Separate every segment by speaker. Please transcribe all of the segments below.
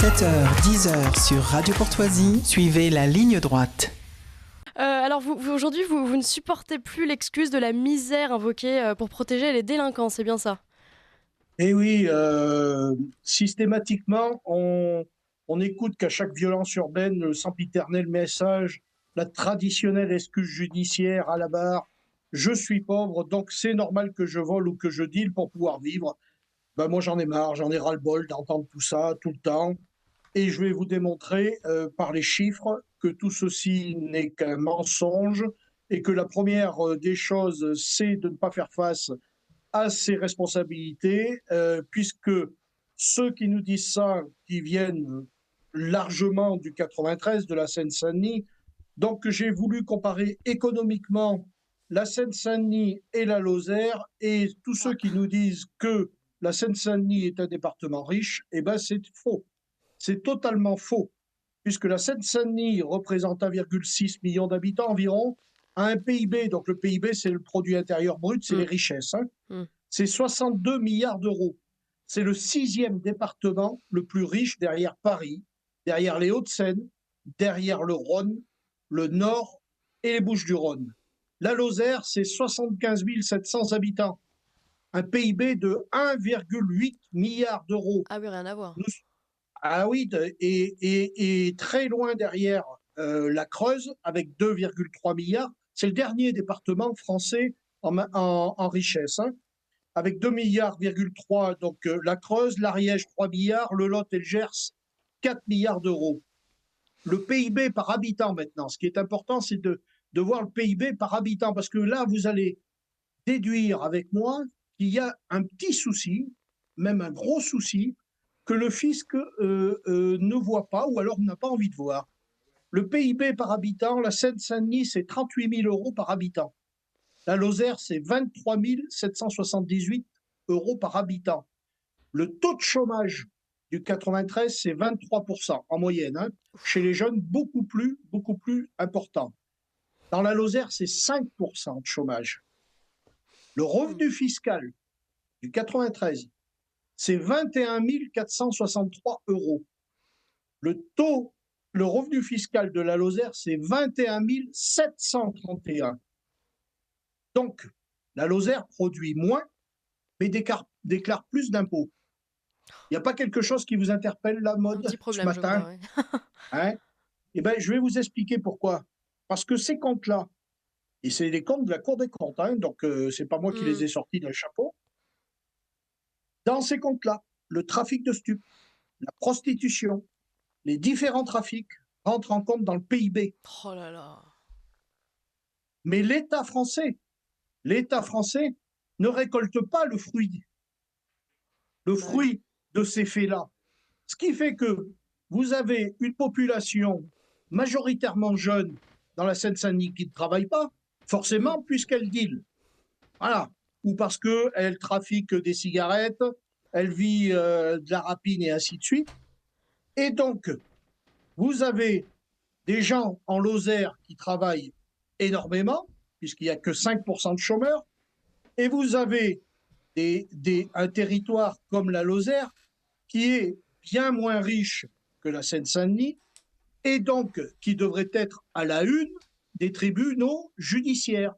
Speaker 1: 7h, 10h sur Radio Courtoisie, suivez la ligne droite.
Speaker 2: Alors aujourd'hui, vous ne supportez plus l'excuse de la misère invoquée pour protéger les délinquants, c'est bien ça?
Speaker 3: Eh oui, systématiquement, on écoute qu'à chaque violence urbaine, le sempiternel message, la traditionnelle excuse judiciaire à la barre, je suis pauvre, donc c'est normal que je vole ou que je deal pour pouvoir vivre. Ben moi j'en ai marre, j'en ai ras-le-bol d'entendre tout ça tout le temps. Et je vais vous démontrer par les chiffres que tout ceci n'est qu'un mensonge et que la première des choses, c'est de ne pas faire face à ses responsabilités, puisque ceux qui nous disent ça, qui viennent largement du 93, de la Seine-Saint-Denis, donc j'ai voulu comparer économiquement la Seine-Saint-Denis et la Lozère, et tous ceux qui nous disent que la Seine-Saint-Denis est un département riche, eh ben c'est faux. C'est totalement faux, puisque la Seine-Saint-Denis représente 1,6 million d'habitants environ, a un PIB, donc le PIB c'est le produit intérieur brut, c'est les richesses, c'est 62 milliards d'euros. C'est le 6e département le plus riche derrière Paris, derrière les Hauts-de-Seine, derrière le Rhône, le Nord et les Bouches-du-Rhône. La Lozère, c'est 75 700 habitants, un PIB de 1,8 milliard d'euros.
Speaker 2: Ah oui, rien à voir.
Speaker 3: Ah oui, et très loin derrière la Creuse, avec 2,3 milliards. C'est le dernier département français en richesse, avec 2,3 milliards, donc la Creuse, l'Ariège, 3 milliards, le Lot et le Gers, 4 milliards d'euros. Le PIB par habitant maintenant, ce qui est important, c'est de voir le PIB par habitant, parce que là, vous allez déduire avec moi qu'il y a un petit souci, même un gros souci, que le fisc ne voit pas ou alors n'a pas envie de voir. Le PIB par habitant, la Seine-Saint-Denis, c'est 38 000 euros par habitant. La Lozère, c'est 23 778 euros par habitant. Le taux de chômage du 93, c'est 23% en moyenne. Chez les jeunes, beaucoup plus important. Dans la Lozère, c'est 5% de chômage. Le revenu fiscal du 93, c'est 21 463 euros. Le revenu fiscal de la Lozère, c'est 21 731. Donc, la Lozère produit moins, mais déclare plus d'impôts. Il n'y a pas quelque chose qui vous interpelle, la mode,
Speaker 2: Un petit
Speaker 3: ce
Speaker 2: problème, je
Speaker 3: matin?
Speaker 2: crois, ouais.
Speaker 3: Eh bien, je vais vous expliquer pourquoi. Parce que ces comptes-là, et c'est les comptes de la Cour des comptes, donc ce n'est pas moi qui les ai sortis d'un chapeau. Dans ces comptes-là, le trafic de stupes, la prostitution, les différents trafics rentrent en compte dans le PIB.
Speaker 2: Oh là là.
Speaker 3: Mais l'État français ne récolte pas le fruit de ces faits-là. Ce qui fait que vous avez une population majoritairement jeune dans la Seine-Saint-Denis qui ne travaille pas, forcément, puisqu'elle deal. Voilà. Ou parce qu'elle trafique des cigarettes, elle vit de la rapine et ainsi de suite. Et donc, vous avez des gens en Lozère qui travaillent énormément, puisqu'il n'y a que 5% de chômeurs, et vous avez un territoire comme la Lozère qui est bien moins riche que la Seine-Saint-Denis, et donc qui devrait être à la une des tribunaux judiciaires.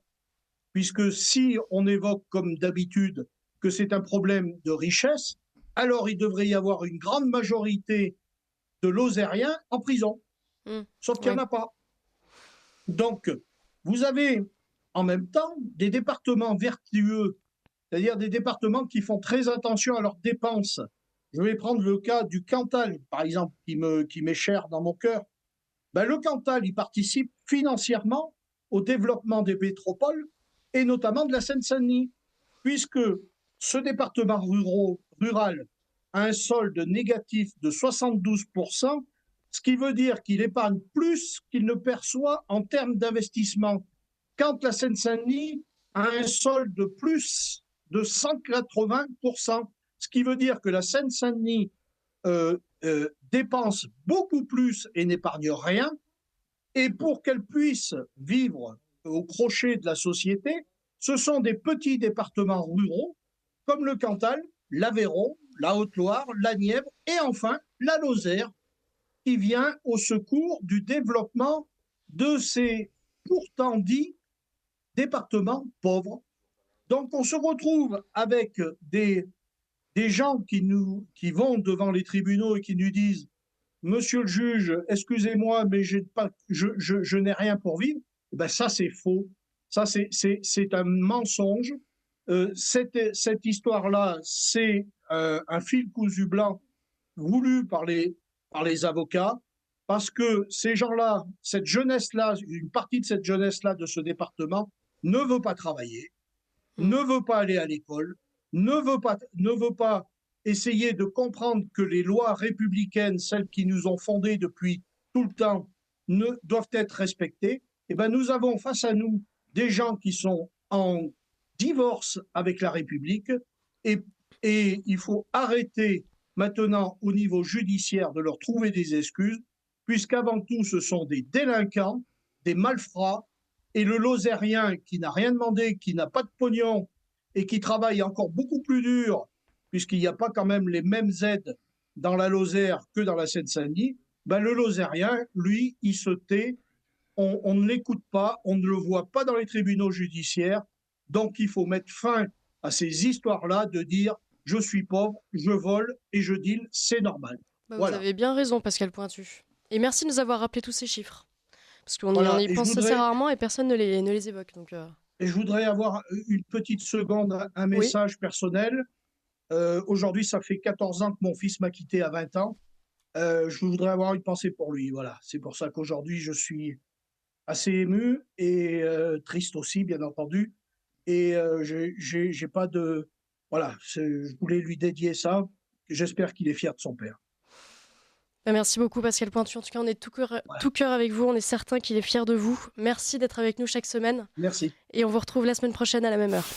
Speaker 3: Puisque si on évoque comme d'habitude que c'est un problème de richesse, alors il devrait y avoir une grande majorité de Lozériens en prison. Sauf qu'il n'y en a pas. Donc, vous avez en même temps des départements vertueux, c'est-à-dire des départements qui font très attention à leurs dépenses. Je vais prendre le cas du Cantal, par exemple, qui m'est cher dans mon cœur. Ben, le Cantal, il participe financièrement au développement des métropoles et notamment de la Seine-Saint-Denis, puisque ce département rural a un solde négatif de 72%, ce qui veut dire qu'il épargne plus qu'il ne perçoit en termes d'investissement. Quand la Seine-Saint-Denis a un solde de plus de 180%, ce qui veut dire que la Seine-Saint-Denis dépense beaucoup plus et n'épargne rien. Et pour qu'elle puisse vivre au crochet de la société, ce sont des petits départements ruraux comme le Cantal, l'Aveyron, la Haute-Loire, la Nièvre et enfin la Lozère qui vient au secours du développement de ces pourtant dits départements pauvres. Donc on se retrouve avec des gens qui vont devant les tribunaux et qui nous disent Monsieur le juge, excusez-moi, mais je n'ai rien pour vivre. Eh ben ça, c'est faux. Ça, c'est un mensonge. Cette histoire-là, c'est un fil cousu blanc voulu par les avocats, parce que ces gens-là, cette jeunesse-là, une partie de cette jeunesse-là de ce département ne veut pas travailler, ne veut pas aller à l'école, ne veut pas essayer de comprendre que les lois républicaines, celles qui nous ont fondées depuis tout le temps, doivent être respectées. Eh bien, nous avons face à nous des gens qui sont en divorce avec la République et il faut arrêter maintenant au niveau judiciaire de leur trouver des excuses, puisqu'avant tout, ce sont des délinquants, des malfrats, et le Lozérien qui n'a rien demandé, qui n'a pas de pognon et qui travaille encore beaucoup plus dur, puisqu'il n'y a pas quand même les mêmes aides dans la Lozère que dans la Seine-Saint-Denis, ben le Lozérien, lui, il se tait, on ne l'écoute pas, on ne le voit pas dans les tribunaux judiciaires, donc il faut mettre fin à ces histoires-là de dire « je suis pauvre, je vole et je deal, c'est normal ».
Speaker 2: Vous avez bien raison, Pascal Pointu. Et merci de nous avoir rappelé tous ces chiffres. Parce qu'on y pense assez rarement et personne ne les évoque. Donc
Speaker 3: Et je voudrais avoir une petite seconde, un message personnel. Aujourd'hui, ça fait 14 ans que mon fils m'a quitté à 20 ans. Je voudrais avoir une pensée pour lui. Voilà. C'est pour ça qu'aujourd'hui, je suis assez ému et triste aussi, bien entendu. Et j'ai pas de... Voilà, je voulais lui dédier ça. J'espère qu'il est fier de son père.
Speaker 2: Merci beaucoup Pascal Pointu. En tout cas, on est tout cœur avec vous. On est certain qu'il est fier de vous. Merci d'être avec nous chaque semaine.
Speaker 3: Merci.
Speaker 2: Et on vous retrouve la semaine prochaine à la même heure.